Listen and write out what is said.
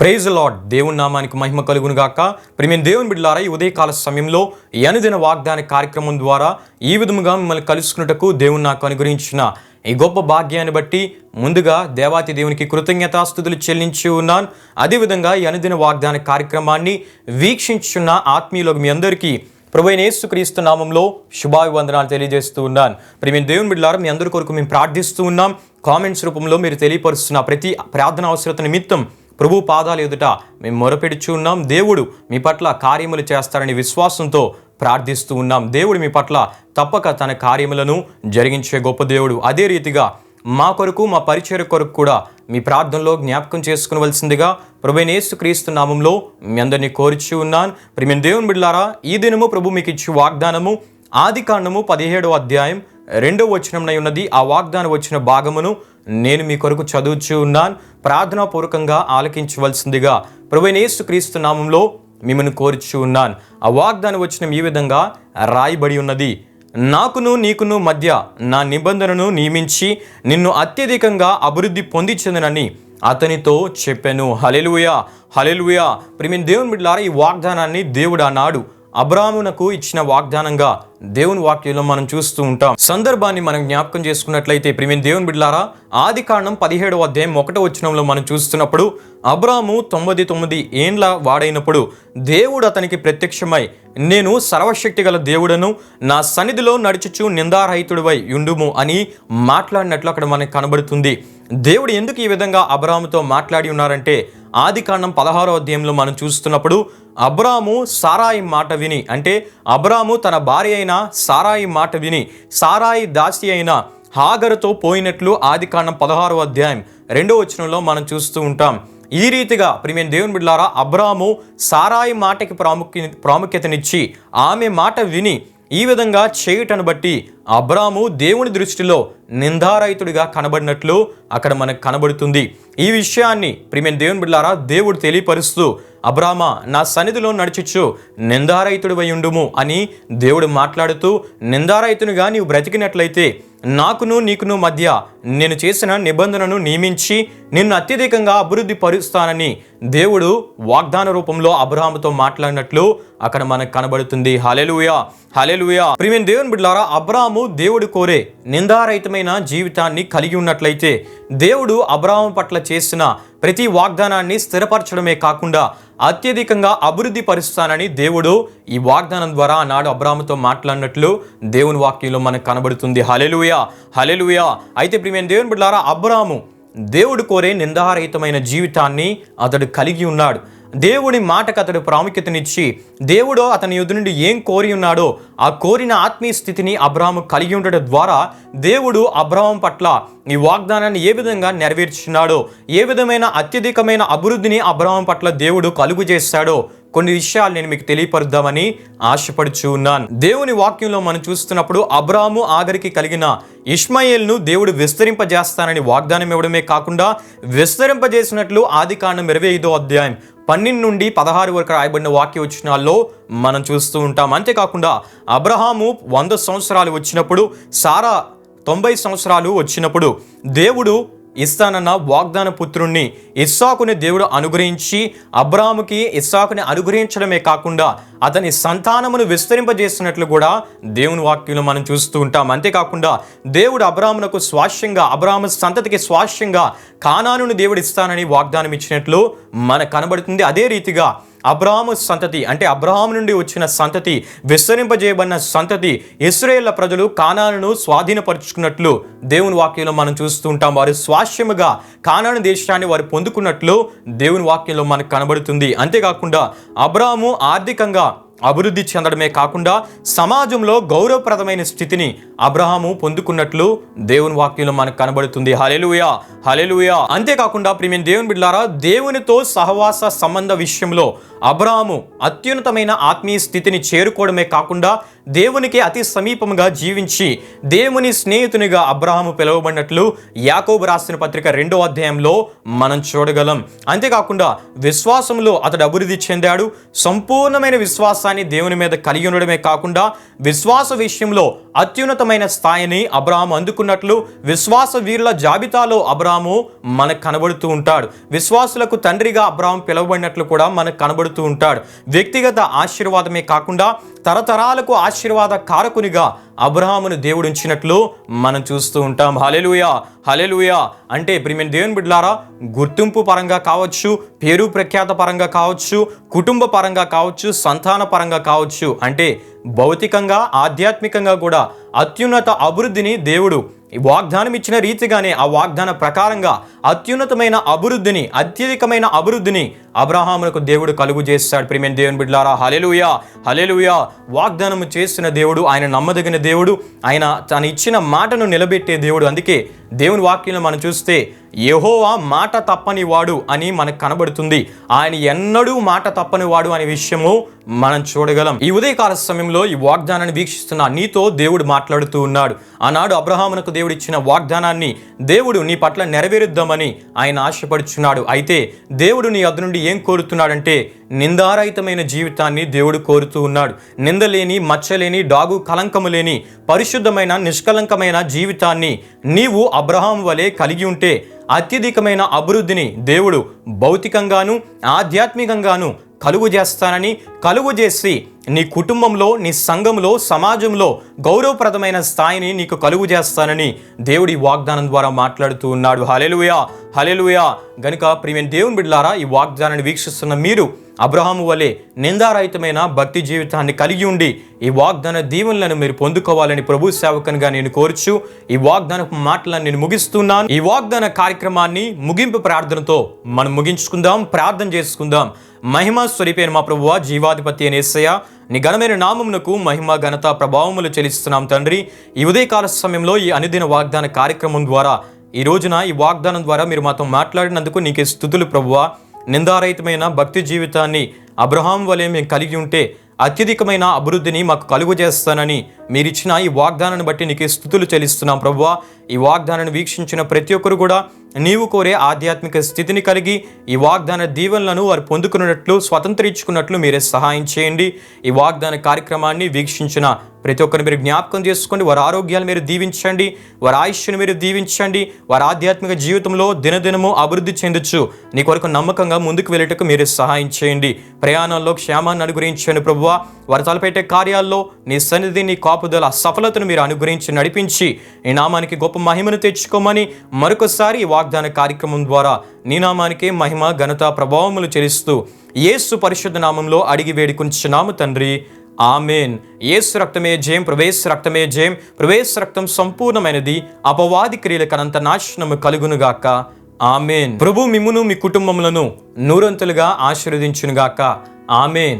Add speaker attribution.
Speaker 1: Praise lord. దేవుని నామానికి మహిమ కలుగును గాక. ప్రియమైన దేవుని బిడ్డలారా, ఈ ఉదయకాల సమయంలో ఈ అనుదిన వాగ్దాన కార్యక్రమం ద్వారా ఈ విధముగా మిమ్మల్ని కలుసుకున్నటకు దేవుని నాకు అనుగ్రహించిన ఈ గొప్ప భాగ్యాన్ని బట్టి ముందుగా దేవాతి దేవునికి కృతజ్ఞతాస్తుతులు చెల్లించి ఉన్నాను. అదేవిధంగా ఈ అనుదిన వాగ్దాన కార్యక్రమాన్ని వీక్షించున్న ఆత్మీయులకు మీ అందరికీ ప్రభువైన యేసుక్రీస్తు నామంలో శుభాభివందనాలు తెలియజేస్తూ ఉన్నాను. ప్రియమైన దేవుని బిడ్డలారా, మీ అందరి కొరకు మేము ప్రార్థిస్తూ ఉన్నాం. కామెంట్స్ రూపంలో మీరు తెలియపరుస్తున్న ప్రతి ప్రార్థన అవసరత నిమిత్తం ప్రభు పాదాలు ఎదుట మేము మొరపెడుచు ఉన్నాం. దేవుడు మీ పట్ల కార్యములు చేస్తారని విశ్వాసంతో ప్రార్థిస్తూ ఉన్నాం. దేవుడు మీ పట్ల తప్పక తన కార్యములను జరిగించే గొప్ప దేవుడు. అదే రీతిగా మా కొరకు, మా పరిచర్య కొరకు కూడా మీ ప్రార్థనలో జ్ఞాపకం చేసుకునవలసిందిగా ప్రభువైన యేసుక్రీస్తు నామంలో మీ అందరినీ కోరుచు ఉన్నాను. ప్రియమైన దేవుని బిడ్డలారా, ఈ దినము ప్రభు మీకు ఇచ్చే వాగ్దానము ఆదికాండము 17వ అధ్యాయం 2వ వచనంలో ఉన్నది. ఆ వాగ్దానం వచ్చిన భాగమును నేను మీ కొరకు చదువుచూ ఉన్నాను. ప్రార్థనాపూర్వకంగా ఆలకించవలసిందిగా ప్రభువైన యేసుక్రీస్తు నామంలో మిమ్మల్ని కోరుచూ ఉన్నాను. ఆ వాగ్దానం వచ్చిన ఈ విధంగా రాయబడి ఉన్నది. నాకును నీకును మధ్య నా నిబంధనను నియమించి నిన్ను అత్యధికంగా అభివృద్ధి పొందించదనని అతనితో చెప్పాను. హల్లెలూయా, హల్లెలూయా. ప్రియమైన దేవుని బిడ్డలారా, ఈ వాగ్దానాన్ని దేవుడు ఆనాడు అబ్రాహామునకు ఇచ్చిన వాగ్దానంగా దేవుని వాక్యంలో మనం చూస్తూ ఉంటాం. సందర్భాన్ని మనం జ్ఞాపకం చేసుకున్నట్లయితే ప్రియమైన దేవుని బిడ్డలారా, ఆదికాండం 17వ అధ్యాయం 1వ వచనంలో మనం చూస్తున్నప్పుడు అబ్రాహాము 99 ఏండ్ల వాడైనప్పుడు దేవుడు అతనికి ప్రత్యక్షమై, నేను సర్వశక్తి గల దేవుడను, నా సన్నిధిలో నడుచుచు నిందారహితుడివై యుండుము అని మాట్లాడినట్లు అక్కడ మనకు కనబడుతుంది. దేవుడు ఎందుకు ఈ విధంగా అబ్రాహాముతో మాట్లాడి ఉన్నారంటే, ఆదికాండం 16వ అధ్యాయంలో మనం చూస్తున్నప్పుడు అబ్రాహాము సారాయి మాట విని, అంటే అబ్రాహాము తన భార్య అయిన సారాయి మాట విని సారాయి దాసి అయిన హాగరుతో పోయినట్లు ఆదికాండం 16వ అధ్యాయం 2వ వచనంలో మనం చూస్తూ ఉంటాం. ఈ రీతిగా ప్రియమైన దేవుని బిడ్డలారా, అబ్రాహాము సారాయి మాటకి ప్రాముఖ్యతనిచ్చి ఆమె మాట విని ఈ విధంగా చేయటను బట్టి అబ్రాహాము దేవుని దృష్టిలో నిందారహితుడిగా కనబడినట్లు అక్కడ మనకు కనబడుతుంది. ఈ విషయాన్ని ప్రియమైన దేవుని బిడ్డలారా దేవుడు తెలియపరుస్తూ, అబ్రామా నా సన్నిధిలో నడుచుచు నిందారహితుడివై ఉండుము అని దేవుడు మాట్లాడుతూ, నిందారహితునిగా నీవు బ్రతికినట్లయితే నాకును నీకును మధ్య నేను చేసిన నిబంధనను నియమించి నిన్ను అత్యధికంగా అభివృద్ధి పరుస్తానని దేవుడు వాగ్దాన రూపంలో అబ్రాహాముతో మాట్లాడినట్లు అక్కడ మనకు కనబడుతుంది. హల్లెలూయా, హల్లెలూయా. ప్రియమైన దేవుని బిడ్డలారా, అబ్రాహాము దేవుడు కోరే నిందారహితమైన జీవితాన్ని కలిగి ఉన్నట్లయితే దేవుడు అబ్రాహాము పట్ల చేసిన ప్రతి వాగ్దానాన్ని స్థిరపరచడమే కాకుండా అత్యధికంగా అభివృద్ధి పరుస్తానని దేవుడు ఈ వాగ్దానం ద్వారా ఆనాడు అబ్రాహాముతో మాట్లాడినట్లు దేవుని వాక్యంలో మనకు కనబడుతుంది. హల్లెలూయా, హల్లెలూయా. అయితే ప్రియమైన దేవుని బిడ్డలారా, అబ్రాహాము దేవుడు కోరే నిందారహితమైన జీవితాన్ని అతడు కలిగి ఉన్నాడు. దేవుని మాటకు అతడు ప్రాముఖ్యతనిచ్చి దేవుడు అతని యుద్ధ నుండి ఏం కోరి ఉన్నాడో ఆ కోరిన ఆత్మీయ స్థితిని అబ్రాహాము కలిగి ఉండడం ద్వారా దేవుడు అబ్రాహాము పట్ల ఈ వాగ్దానాన్ని ఏ విధంగా నెరవేర్చున్నాడో, ఏ విధమైన అత్యధికమైన అభివృద్ధిని అబ్రాహాము పట్ల దేవుడు కలుగు చేశాడో కొన్ని విషయాలు నేను మీకు తెలియపరుద్దామని ఆశపడుచు ఉన్నాను. దేవుని వాక్యంలో మనం చూస్తున్నప్పుడు అబ్రాహాము ఆగరికి కలిగిన ఇష్మాయేల్ను దేవుడు విస్తరింపజేస్తానని వాగ్దానం ఇవ్వడమే కాకుండా విస్తరింపజేసినట్లు ఆదికాండం 25వ అధ్యాయం 12 నుండి 16 వరకు రాయబడిన వాక్య వచనాల్లో మనం చూస్తూ ఉంటాం. అంతేకాకుండా అబ్రహాము 100 సంవత్సరాలు వచ్చినప్పుడు, సారా 90 సంవత్సరాలు వచ్చినప్పుడు దేవుడు ఇస్తానన్న వాగ్దాన పుత్రుణ్ణి ఇస్సాకుని దేవుడు అనుగ్రహించి అబ్రాహాముకి ఇస్సాకుని అనుగ్రహించడమే కాకుండా అతని సంతానమును విస్తరింపజేసినట్లు కూడా దేవుని వాక్యంలో మనం చూస్తూ ఉంటాం. అంతేకాకుండా దేవుడు అబ్రాహామునకు స్వాస్యంగా, అబ్రాహాము సంతతికి స్వాస్యంగా కానానును దేవుడు ఇస్తానని వాగ్దానం ఇచ్చినట్లు మనకు కనబడుతుంది. అదే రీతిగా అబ్రాహాము సంతతి, అంటే అబ్రాహాము నుండి వచ్చిన సంతతి, విస్తరింపజేయబడిన సంతతి ఇశ్రాయేళ్ల ప్రజలు కానానును స్వాధీనపరుచుకున్నట్లు దేవుని వాక్యంలో మనం చూస్తూ ఉంటాం. వారు స్వాస్యముగా కానాను దేశాన్ని వారు పొందుకున్నట్లు దేవుని వాక్యంలో మనకు కనబడుతుంది. అంతేకాకుండా అబ్రాహాము ఆర్థికంగా అభివృద్ధి చెందడమే కాకుండా సమాజంలో గౌరవప్రదమైన స్థితిని అబ్రహాము పొందుకున్నట్లు దేవుని వాక్యంలో మనకు కనబడుతుంది. హల్లెలూయా, హల్లెలూయా. అంతేకాకుండా ప్రియమైన దేవుని బిడ్డలారా, దేవునితో సహవాస సంబంధ విషయంలో అబ్రహాము అత్యున్నతమైన ఆత్మీయ స్థితిని చేరుకోవడమే కాకుండా దేవునికి అతి సమీపంగా జీవించి దేవుని స్నేహితునిగా అబ్రహాము పిలువబడినట్లు యాకోబు రాసిన పత్రిక 2వ అధ్యాయంలో మనం చూడగలం. అంతేకాకుండా విశ్వాసంలో అతడు అభివృద్ధి చెందాడు. సంపూర్ణమైన విశ్వాసాన్ని విశ్వాసాన్ని దేవుని మీద కలిగి ఉండడమే కాకుండా విశ్వాస విషయంలో అత్యున్నతమైన స్థాయిని అబ్రహాము అందుకున్నట్లు విశ్వాస వీరుల జాబితాలో అబ్రహాము మనకు కనబడుతూ ఉంటాడు. విశ్వాసులకు తండ్రిగా అబ్రహాము పిలువబడినట్లు కూడా మనకు కనబడుతూ ఉంటాడు. వ్యక్తిగత ఆశీర్వాదమే కాకుండా తరతరాలకు ఆశీర్వాద కారకునిగా అబ్రహామును దేవుడు ఉంచినట్లు మనం చూస్తూ ఉంటాం. హల్లెలూయా, హల్లెలూయా. అంటే ప్రియమైన దేవుని బిడ్డలారా, గుర్తింపు పరంగా కావచ్చు, పేరు ప్రఖ్యాత పరంగా కావచ్చు, కుటుంబ పరంగా కావచ్చు, సంతాన పరంగా కావచ్చు, అంటే భౌతికంగా ఆధ్యాత్మికంగా కూడా అత్యున్నత అభివృద్ధిని దేవుడు వాగ్దానం ఇచ్చిన రీతిగానే ఆ వాగ్దాన ప్రకారంగా అత్యున్నతమైన అభివృద్ధిని, అత్యధికమైన అభివృద్ధిని అబ్రహామునకు దేవుడు కలుగు చేస్తాడు. ప్రియమైన దేవుని బిడ్డలారా, హల్లెలూయా, హల్లెలూయా. వాగ్దానము చేసిన దేవుడు, ఆయన నమ్మదగిన దేవుడు, ఆయన తను ఇచ్చిన మాటను నిలబెట్టే దేవుడు. అందుకే దేవుని వాక్యంలో మనం చూస్తే యెహోవా మాట తప్పని వాడు అని మనకు కనబడుతుంది. ఆయన ఎన్నడూ మాట తప్పని వాడు అనే విషయము మనం చూడగలం. ఈ ఉదయకాల సమయంలో ఈ వాగ్దానాన్ని వీక్షిస్తున్న నీతో దేవుడు మాట్లాడుతూ ఉన్నాడు. ఆనాడు అబ్రహామునకు దేవుడు ఇచ్చిన వాగ్దానాన్ని దేవుడు నీ పట్ల నెరవేరుద్దామని ఆయన ఆశపడుచున్నాడు. అయితే దేవుడు నీ వద్ద నుండి ఏం కోరుతున్నాడంటే నిందారహితమైన జీవితాన్ని దేవుడు కోరుతూ ఉన్నాడు. నిందలేని, మచ్చలేని, డాగు కలంకము లేని పరిశుద్ధమైన నిష్కలంకమైన జీవితాన్ని నీవు అబ్రహాము వలె కలిగి ఉంటే అత్యధికమైన అభివృద్ధిని దేవుడు భౌతికంగాను ఆధ్యాత్మికంగాను కలుగు చేస్తానని, కలుగు చేసి నీ కుటుంబంలో, నీ సంఘంలో, సమాజంలో గౌరవప్రదమైన స్థాయిని నీకు కలుగు చేస్తానని దేవుడి వాగ్దానం ద్వారా మాట్లాడుతూ ఉన్నాడు. హల్లెలూయా, హల్లెలూయా. గనుక ప్రియమైన దేవుని బిడ్డలారా, ఈ వాగ్దానాన్ని వీక్షిస్తున్న మీరు అబ్రహాము వలె నిందారహితమైన భక్తి జీవితాన్ని కలిగి ఉండి ఈ వాగ్దాన దీవెనలను మీరు పొందుకోవాలని ప్రభు సేవకునిగా నేను కోరుచు ఈ వాగ్దానపు మాటలను నేను ముగిస్తున్నాను. ఈ వాగ్దాన కార్యక్రమాన్ని ముగింపు ప్రార్థనతో మనం ముగించుకుందాం, ప్రార్థన చేసుకుందాం. మహిమ స్వరూపైన మా ప్రభువా, జీవాధిపతి అయిన యేసయ్య, నీ ఘనమైన నామమునకు మహిమ, ఘనత, ప్రభావములు చెల్లిస్తున్నాం తండ్రి. ఈ ఉదయకాల సమయంలో ఈ అనుదిన వాగ్దాన కార్యక్రమం ద్వారా ఈ రోజున ఈ వాగ్దానం ద్వారా మీరు మాతో మాట్లాడినందుకు నీకే స్తుతులు ప్రభువా. నిందారహితమైన భక్తి జీవితాన్ని అబ్రహాం వలె మేము కలిగి ఉంటే అత్యధికమైన అభివృద్ధిని మాకు కలుగు చేస్తానని మీరిచ్చిన ఈ వాగ్దానాన్ని బట్టి నీకే స్తుతులు చెల్లిస్తున్నాం ప్రభువా. ఈ వాగ్దానాన్ని వీక్షించిన ప్రతి ఒక్కరు కూడా నీవు కోరే ఆధ్యాత్మిక స్థితిని కలిగి ఈ వాగ్దాన దీవెనలను వారు పొందుకున్నట్లు, స్వతంత్రించుకున్నట్లు మీరే సహాయం చేయండి. ఈ వాగ్దాన కార్యక్రమాన్ని వీక్షించిన ప్రతి ఒక్కరిని మీరు జ్ఞాపకం చేసుకోండి. వారి ఆరోగ్యాలు మీరు దీవించండి, వారి ఆయుష్ను మీరు దీవించండి. వారి ఆధ్యాత్మిక జీవితంలో దినదినము అభివృద్ధి చెందొచ్చు నీ కొరకు నమ్మకంగా ముందుకు వెళ్ళటకు మీరే సహాయం చేయండి. ప్రయాణాల్లో క్షేమాన్ని అనుగ్రహించండి ప్రభువా. వారి తలపెట్టే కార్యాల్లో నీ సన్నిధి, నీ కాపుదల, సఫలతను మీరు అనుగ్రహించి నడిపించి ఈ నామానికి గొప్ప మహిమను తెచ్చుకోమని మరొకసారి ఈ వాగ్దాన కార్యక్రమం ద్వారా నీ నామానికే మహిమ, ఘనత, ప్రభావములు చెల్లిస్తూ యేసు పరిశుద్ధ నామంలో అడిగి వేడుకొంచున్నాము తండ్రి, ఆమెన్. యేసు రక్తమే జయం, ప్రవేశ రక్తమే జయం, ప్రవేశ రక్తం సంపూర్ణమైనది, అపవాది క్రియలకు అనంత నాశనము కలుగునుగాక. ఆమెన్. ప్రభు మిమ్మును మీ కుటుంబములను నూరంతులుగా ఆశీర్వదించునుగాక. ఆమెన్.